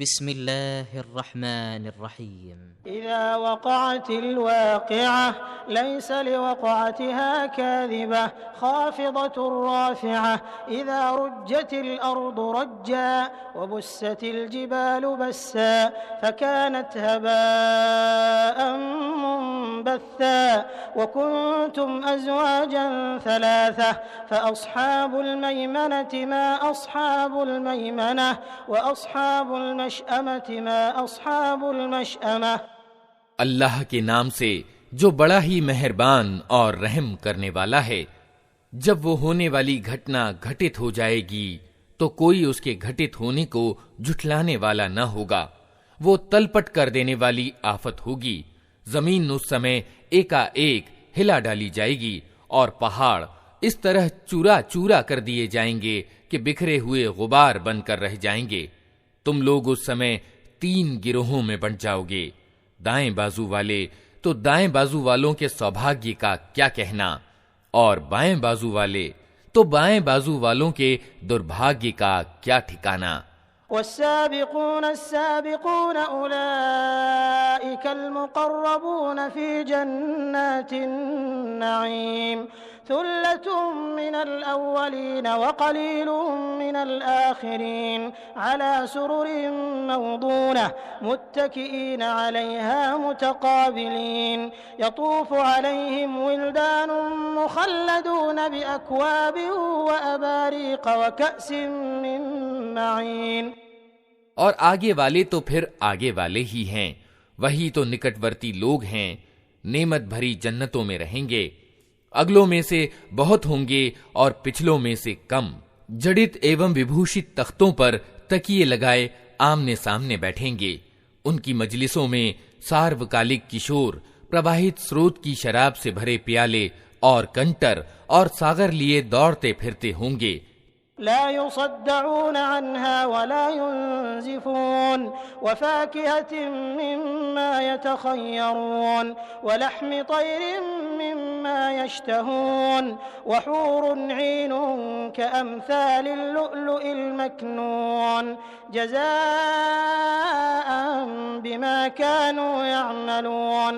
बिस्मिल्लाहिर्रहमानिर्रहीम। इज़ा वक़अतिल वाक़िअह लैसा लिवक़अतिहा काज़िबह ख़ाफ़िज़तुर राफ़िअह इज़ा रुज्जतिल अर्दु रज्जा वबुस्सतिल जिबालु बस्सा फ़कानत हबाअन मुंबस्सा वकुंतुम अज़वाजन थलाथा फ़अस्हाबुल मैमनति मा अस्हाबुल मैमनह वअस्हाबुल मशअमति मा अस्हाबुल मशअमह। अल्लाह के नाम से जो बड़ा ही मेहरबान और रहम करने वाला है। जब वो होने वाली घटना घटित हो जाएगी तो कोई उसके घटित होने को झुठलाने वाला न होगा। वो तलपट कर देने वाली आफत होगी। जमीन उस समय एकाएक हिला डाली जाएगी और पहाड़ इस तरह चूरा चूरा कर दिए जाएंगे कि बिखरे हुए गुबार बनकर रह जाएंगे। तुम लोग उस समय 3 गिरोहों में बंट जाओगे। दाएं बाजू वाले तो दाएं बाजू वालों के सौभाग्य का क्या कहना, और बाएं बाजू वाले तो बाएं बाजू वालों के दुर्भाग्य का क्या ठिकाना। वस्साबिकून अस्साबिकून उलाइकल मुक़र्रबून फी जन्नातिन नईम थुल्लतुम मिनल अव्वलीन व क़लीलुम मिनल आखिरीन अला सुरुरिन मौदूनह मुत्तकिईन अलैहा मुतक़ाबिलीन यतूफ़ु अलैहिम विल्दानुम मुख़ल्लदून बिअक्वाबिन व अबारीक़ व कअसिन मिन मईन। और आगे वाले तो फिर आगे वाले ही हैं, वही तो निकटवर्ती लोग हैं। नेमत भरी जन्नतों में रहेंगे। अगलों में से बहुत होंगे और पिछलों में से कम। जड़ित एवं विभूषित तख्तों पर तकिए लगाए आमने सामने बैठेंगे। उनकी मजलिसों में सार्वकालिक किशोर प्रवाहित स्रोत की शराब से भरे प्याले और कंटर और सागर लिए दौड़ते फिरते होंगे। ला युसद्दऊन अन्हा वला युनज़िफून वफ़ाकिहतिन मिम्मा यतख़य्यरून वलहमि तैरिन मिम्मा यश्तहून वहूरुन ईनुन कअम्सालिल लुअलुइल मकनून जज़ाअन बिमा कानू यअमलून।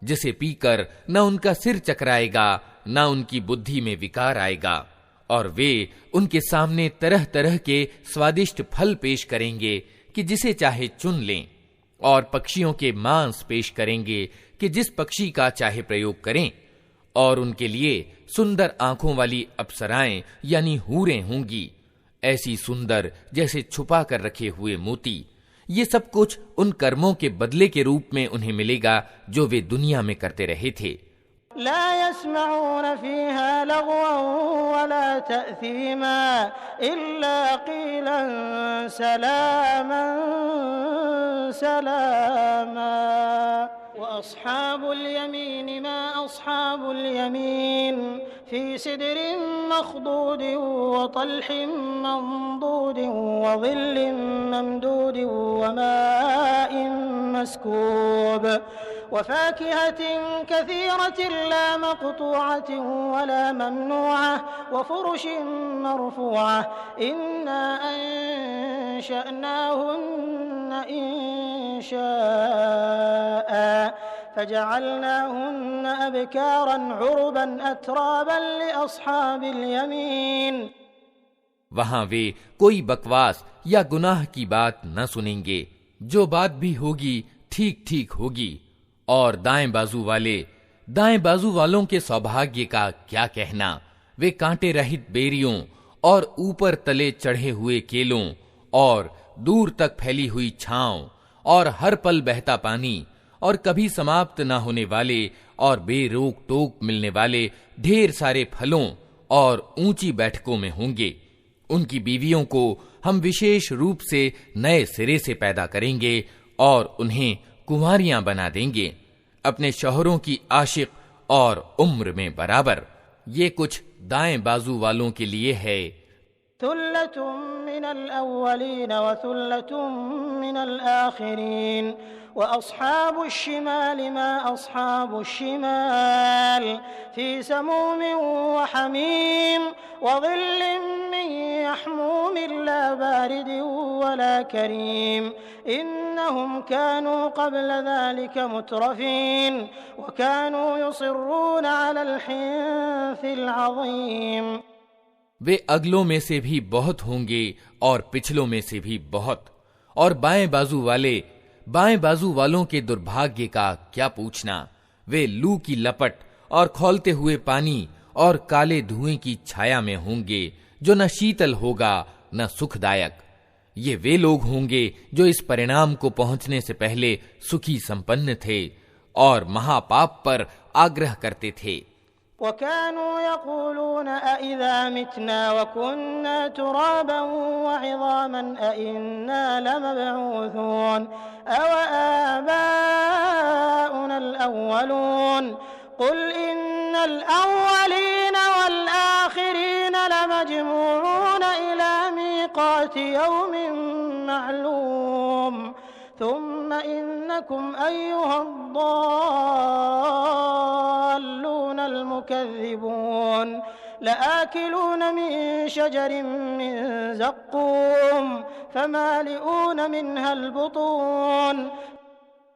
जिसे पीकर न उनका सिर चकराएगा न उनकी बुद्धि में विकार आएगा, और वे उनके सामने तरह तरह के स्वादिष्ट फल पेश करेंगे कि जिसे चाहे चुन लें, और पक्षियों के मांस पेश करेंगे कि जिस पक्षी का चाहे प्रयोग करें, और उनके लिए सुंदर आंखों वाली अप्सराएं यानी हूरें होंगी, ऐसी सुंदर जैसे छुपा कर रखे हुए मोती। ये सब कुछ उन कर्मों के बदले के रूप में उन्हें मिलेगा जो वे दुनिया में करते रहे थे। ला यस्मऊन फीहा लगवन वला तअसीमा इल्ला क़ीलन सलामन सलामा। वअस्हाबुल यमीन मा अस्हाबुल यमीन फी सिदरिन मख़दूदिन व तल्हिन मंदूदिन व ज़िल्लिन ममदूदिन व माइन मस्कूब वफ़ाकिहतिन कसीरतिन ला मक़तूअतिन वला ममनूअह वफ़ुरुशिन मरफ़ूअह इन्ना अंशअनाहुन्न इंशाअ फजअलनाहुन्न अबकारन उरुबन अतराबन लिअस्हाबिल यमीन। वहां वे कोई बकवास या गुनाह की बात न सुनेंगे। जो बात भी होगी ठीक ठीक होगी। और दाएं बाजू वालों के सौभाग्य का क्या कहना। वे कांटे रहित बेरियों और ऊपर तले चढ़े हुए केलों और दूर तक फैली हुई छांव और हर पल बहता पानी और कभी समाप्त न होने वाले और बेरोक टोक मिलने वाले ढेर सारे फलों और ऊंची बैठकों में होंगे। उनकी बीवियों को हम विशेष रूप से नए सिरे से पैदा करेंगे और उन्हें कुंवारियां बना देंगे, अपने शौहरों की आशिक और उम्र में बराबर। ये कुछ दाएं बाजू वालों के लिए है थुल्लतुम मिनल अव्वलीन व थुल्लतुम मिनल आखिरीन व अस्हाबुश शिमाल मा अस्हाबुश शिमाल फी समूमिन व हमीम व ज़िल्लिन मिन यहमूमिन ला बारिदिन वला करीम इन्नहुम कानू क़ब्ल ज़ालिक मुत्रफ़ीन व कानू युसिर्रून अलल हिन्सिल अज़ीम। वे अगलों में से भी बहुत होंगे और पिछलों में से भी बहुत, और बाएं बाजू वालों के दुर्भाग्य का क्या पूछना। वे लू की लपट और खौलते हुए पानी और काले धुएं की छाया में होंगे जो न शीतल होगा न सुखदायक। ये वे लोग होंगे जो इस परिणाम को पहुंचने से पहले सुखी संपन्न थे और महापाप पर आग्रह करते थे। वकानू यक़ूलून अइज़ा मितना वकुन्ना तुराबन वइज़ामन अइन्ना लमबऊसून अव आबाउनल अव्वलून कुल इन्नल अव्वलीन वल आखिरीन लमजमूऊन इला मीक़ाति यौमिन मअलूम थुम्मा इन्नकुम अय्युहद्दाल्लूनल मुकज़्ज़िबून लआकिलून मिन शजरिन मिन ज़क़्क़ूम फमालिऊन मिनहल बुतून।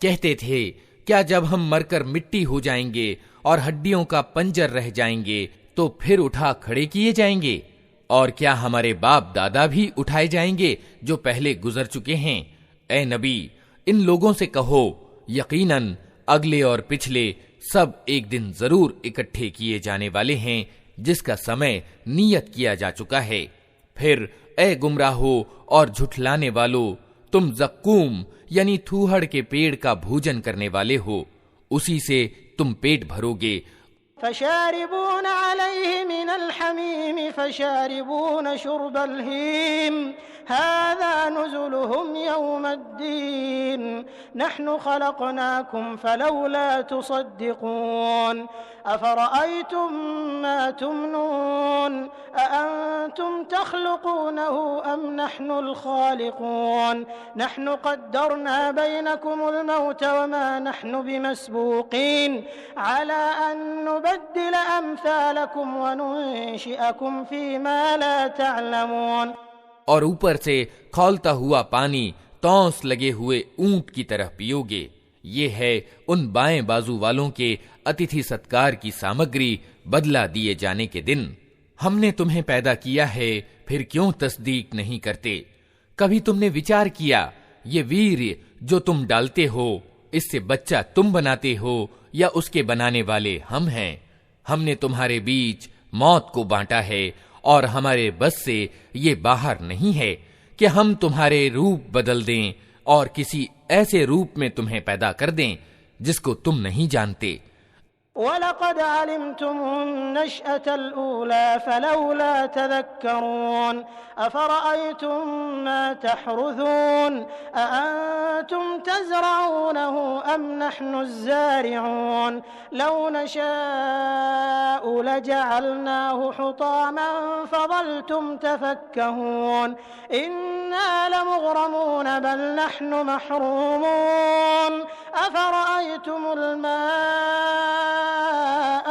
कहते थे, क्या जब हम मरकर मिट्टी हो जाएंगे और हड्डियों का पंजर रह जाएंगे तो फिर उठा खड़े किए जाएंगे? और क्या हमारे बाप दादा भी उठाए जाएंगे जो पहले गुजर चुके हैं? ए नबी, इन लोगों से कहो, यकीनन अगले और पिछले सब एक दिन जरूर इकट्ठे किए जाने वाले हैं जिसका समय नियत किया जा चुका है। फिर ए गुमराहो और झुठलाने वालों, तुम ज़क्कूम यानी थूहड़ के पेड़ का भोजन करने वाले हो, उसी से तुम पेट भरोगे। फशारिबून अलैहि मिनल हमीम फशारिबून शुर्बल हीम हाज़ा नुज़ुलुहुम यौमद्दीन नहनु खलक़नाकुम फलौला तुसद्दिक़ून अफ़रअय्तुम मा तुमनून अअंतुम तख़्लुक़ूनहु अम नहनुल ख़ालिक़ून नहनु क़द्दरना बैनकुमुल मौत वमा नहनु बिमस्बूक़ीन अला अन नुबद्दिल अम्सालकुम वनुंशिअकुम फ़ीमा ला तअलमून। और ऊपर से खौलता हुआ पानी तौंस लगे हुए ऊंट की तरह पियोगे। ये है उन बाएं बाजू वालों के अतिथि सत्कार की सामग्री बदला दिए जाने के दिन। हमने तुम्हें पैदा किया है, फिर क्यों तस्दीक नहीं करते? कभी तुमने विचार किया, ये वीर्य जो तुम डालते हो, इससे बच्चा तुम बनाते हो या उसके बनाने वाले हम हैं? हमने तुम्हारे बीच मौत को बांटा है और हमारे बस से ये बाहर नहीं है कि हम तुम्हारे रूप बदल दें और किसी ऐसे रूप में तुम्हें पैदा कर दें जिसको तुम नहीं जानते। वलक़द अलिमतुमुन नशअतल ऊला फलौला तज़क्करून अफ़रअय्तुम मा तहरुसून अअंतुम तज़रऊनहु अम नहनुज़्ज़ारिऊन लौ नशाअु लजअलनाहु हुतामन फज़लतुम तफ़क्कहून इन्ना लमुग़रमून बल नहनु महरूमून अफ़रअय्तुमुल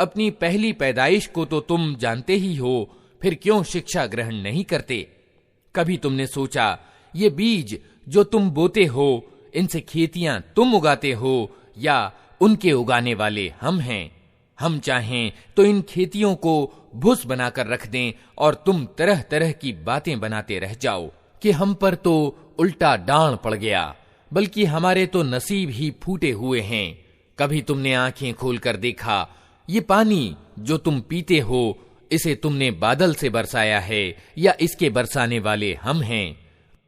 अपनी पहली पैदाइश को तो तुम जानते ही हो, फिर क्यों शिक्षा ग्रहण नहीं करते? कभी तुमने सोचा, ये बीज जो तुम बोते हो, इनसे खेतियां तुम उगाते हो या उनके उगाने वाले हम हैं? हम चाहें तो इन खेतियों को भूस बनाकर रख दें और तुम तरह तरह की बातें बनाते रह जाओ कि हम पर तो उल्टा डांड पड़ गया, बल्कि हमारे तो नसीब ही फूटे हुए हैं। कभी तुमने आंखें खोलकर देखा, ये पानी जो तुम पीते हो, इसे तुमने बादल से बरसाया है या इसके बरसाने वाले हम हैं?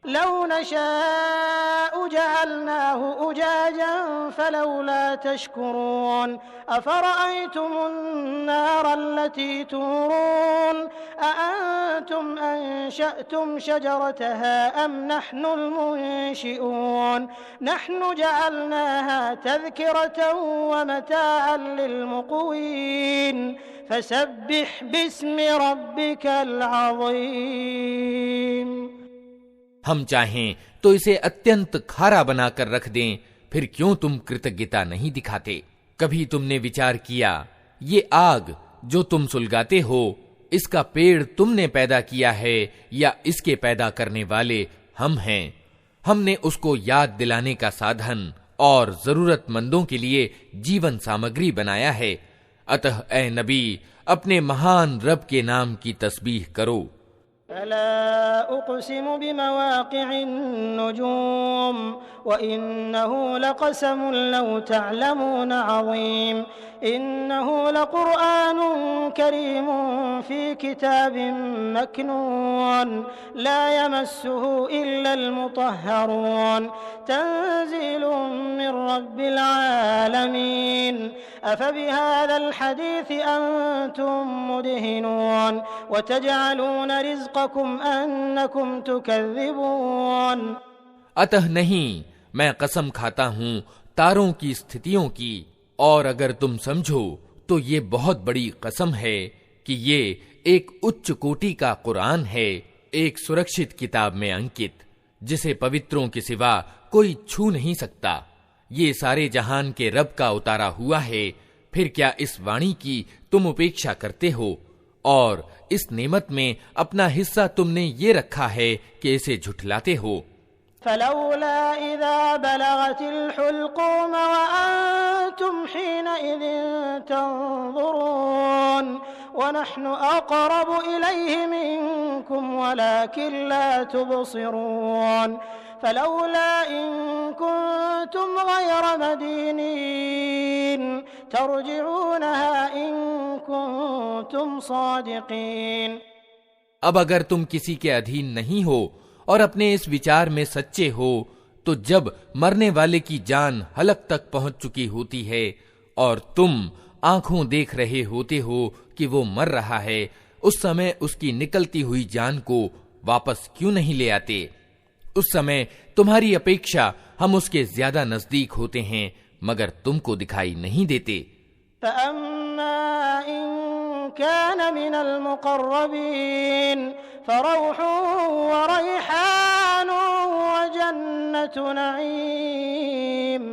लौ नशाअ जअलनाहु उजाजन फलौला तशकुरून अफरअयतुमुन्नार अल्लती तूरून अअंतुम अंशअतुम शजरतहा अम नहनुल मुंशिऊन नहनु जअलनाहा तज़किरतन व मताअन लिलमुक़वीन फसब्बिह बिस्मि रब्बिकल अज़ीम। हम चाहें तो इसे अत्यंत खारा बनाकर रख दें, फिर क्यों तुम कृतज्ञता नहीं दिखाते? कभी तुमने विचार किया, ये आग जो तुम सुलगाते हो, इसका पेड़ तुमने पैदा किया है या इसके पैदा करने वाले हम हैं? हमने उसको याद दिलाने का साधन और जरूरतमंदों के लिए जीवन सामग्री बनाया है। अतः ए नबी, अपने महान रब के नाम की तस्बीह करो। फला उक़सिमु बिमवाक़िअन नुजूम व इन्नहु लक़समुन लौ तअलमून अज़ीम इन्नहु लक़ुरआनुन करीमुन फ़ी किताबिन मकनून ला यमस्सुहु इल्लल मुतह्हरून तंज़ीलुम मिन रब्बिल आलमीन अफ़बिहाज़ल हदीस अंतुम मुदहिनून व तजअलून रिज़्क़कुम अन्नकुम तुकज़्ज़िबून। अतः नहीं, मैं कसम खाता हूँ तारों की स्थितियों की, और अगर तुम समझो तो ये बहुत बड़ी कसम है कि ये एक उच्च कोटि का कुरान है, एक सुरक्षित किताब में अंकित, जिसे पवित्रों के सिवा कोई छू नहीं सकता। ये सारे जहान के रब का उतारा हुआ है, फिर क्या इस वाणी की तुम उपेक्षा करते हो? और इस नेमत में अपना हिस्सा तुमने ये रखा है कि इसे झुठलाते हो। फलौला इज़ा बलगतिल हुल्क़ूम व अंतुम हीनइज़िन तंज़ुरून व नहनु अक़रबु इलैहि मिनकुम वलाकिन ला तुबसिरून फलौला इन कुंतुम गैर मदीनीन तर्जिऊनहा इन कुंतुम सादिक़ीन। अब अगर तुम किसी के अधीन नहीं हो और अपने इस विचार में सच्चे हो, तो जब मरने वाले की जान हलक तक पहुंच चुकी होती है और तुम आंखों देख रहे होते हो कि वो मर रहा है, उस समय उसकी निकलती हुई जान को वापस क्यों नहीं ले आते? उस समय तुम्हारी अपेक्षा हम उसके ज्यादा नजदीक होते हैं, मगर तुमको दिखाई नहीं देते। कान मिनल मुक़र्रबीन फ़रौहुन व रैहानुन व जन्नतु नईम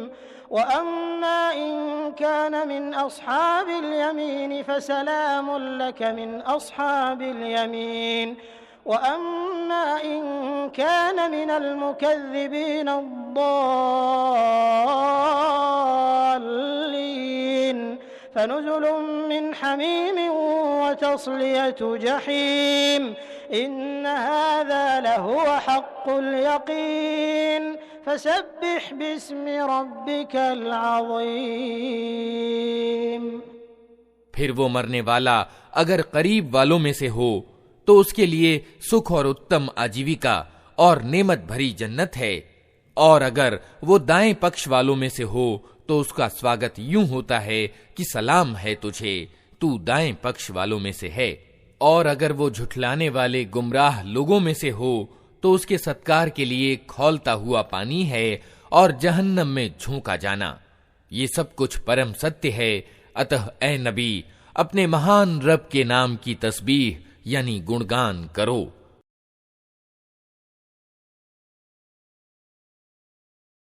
व अम्मा इन कान मिन अस्हाबिल यमीन फ़सलामुन लक मिन अस्हाबिल यमीन व अम्मा इन कान मिनल मुकज़्ज़िबीन अद्दाल्लीन फनुज़ुलुम मिन हमीमिन व तस्लियतु जहीम इन्न हाज़ा लहुव हक़्क़ुल यक़ीन फसब्बिह बिस्मि रब्बिकल अज़ीम। फिर वो मरने वाला अगर करीब वालों में से हो तो उसके लिए सुख और उत्तम आजीविका और नेमत भरी जन्नत है, और अगर वो दाएं पक्ष वालों में से हो तो उसका स्वागत यूं होता है कि सलाम है तुझे, तू दाएं पक्ष वालों में से है। और अगर वो झुठलाने वाले गुमराह लोगों में से हो तो उसके सत्कार के लिए खौलता हुआ पानी है और जहन्नम में झोंका जाना। ये सब कुछ परम सत्य है। अतः ए नबी, अपने महान रब के नाम की तस्बीह यानी गुणगान करो।